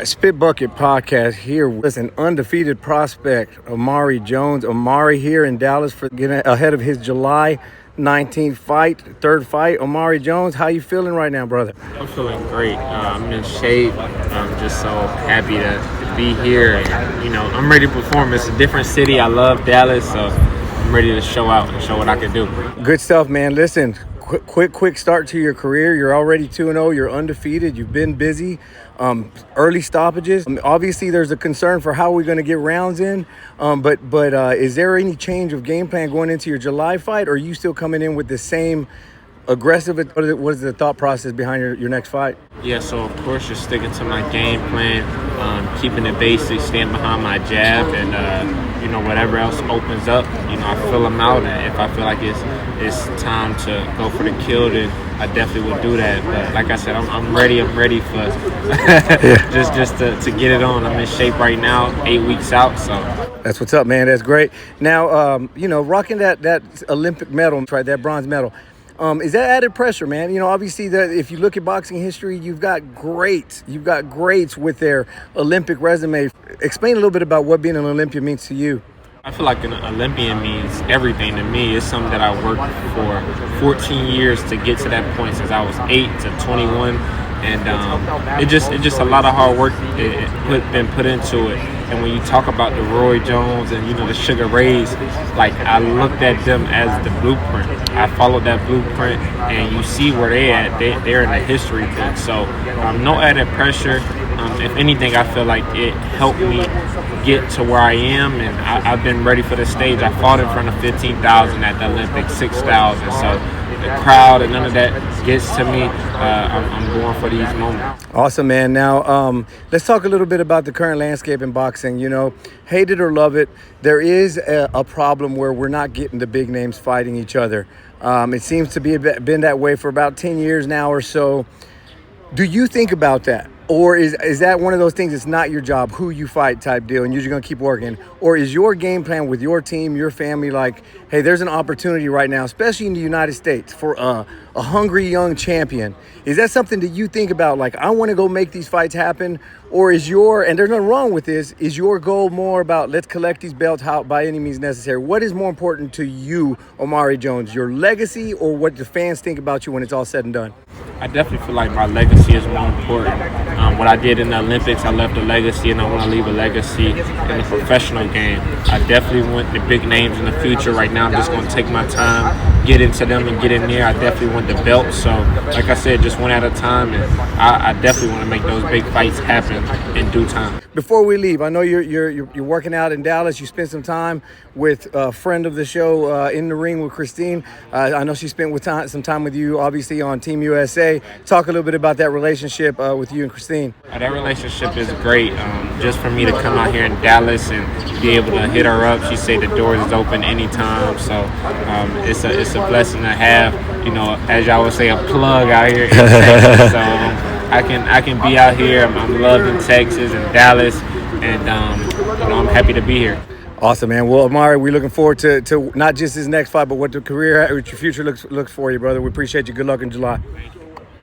Spit Bucket Podcast here with an undefeated prospect, Omari Jones. Omari here in Dallas for getting ahead of his July 19th fight, third fight. Omari Jones, how you feeling right now, brother? I'm feeling great. I'm in shape. I'm just so happy to be here. And, I'm ready to perform. It's a different city. I love Dallas, so I'm ready to show out and show what I can do. Good stuff, man. Listen, quick start to your career. You're already 2-0. You're undefeated. You've been busy. Early stoppages. Obviously, there's a concern for how we're going to get rounds in. But is there any change of game plan going into your July fight, or are you still coming in with the same aggressive? What is the thought process behind your next fight? Yeah, so of course, just sticking to my game plan, keeping it basic, staying behind my jab, and whatever else opens up, I fill them out. And if I feel like it's time to go for the kill, then I definitely would do that. But like I said, I'm ready. I'm ready for just to get it on. I'm in shape right now, 8 weeks out. So that's what's up, man. That's great. Now, rocking that Olympic medal, right? That bronze medal. Is that added pressure, man? Obviously, if you look at boxing history, you've got greats with their Olympic resume. Explain a little bit about what being an Olympian means to you. I feel like an Olympian means everything to me. It's something that I worked for 14 years to get to that point, since I was 8 to 21. And it's just a lot of hard work been put into it. And when you talk about the Roy Jones and the Sugar Rays, like, I looked at them as the blueprint. I followed that blueprint, and you see where they at. They're in the history book. So no added pressure. If anything, I feel like it helped me get to where I am, and I've been ready for the stage. I fought in front of 15,000 at the Olympics, 6,000. So the crowd and none of that gets to me. I'm going for these moments. Awesome, man. Now, let's talk a little bit about the current landscape in boxing. Hate it or love it, there is a problem where we're not getting the big names fighting each other. It seems to been that way for about 10 years now or so. Do you think about that? Or is that one of those things, it's not your job, who you fight type deal, and you're just going to keep working? Or is your game plan with your team, your family, like, hey, there's an opportunity right now, especially in the United States, for a hungry young champion? Is that something that you think about, like, I want to go make these fights happen? Or is and there's nothing wrong with this, is your goal more about, let's collect these belts by any means necessary? What is more important to you, Omari Jones, your legacy or what the fans think about you when it's all said and done? I definitely feel like my legacy is more important. What I did in the Olympics, I left a legacy, and I want to leave a legacy in the professional game. I definitely want the big names in the future. Right now, I'm just going to take my time, get into them and get in there. I definitely want the belt. So, like I said, just one at a time, and I definitely want to make those big fights happen in due time. Before we leave, I know you're working out in Dallas. You spent some time with a friend of the show in the ring with Christine. I know she spent some time with you, obviously, on Team USA. Talk a little bit about that relationship with you and Christine. That relationship is great. Just for me to come out here in Dallas and be able to hit her up, she said the doors is open anytime. So it's a blessing to have, as y'all would say, a plug out here in Texas. So I can be out here. I'm loved in Texas and Dallas, and I'm happy to be here. Awesome, man. Well, Omari, we're looking forward to not just his next fight, but what your future looks for you, brother. We appreciate you. Good luck in July. Thank you.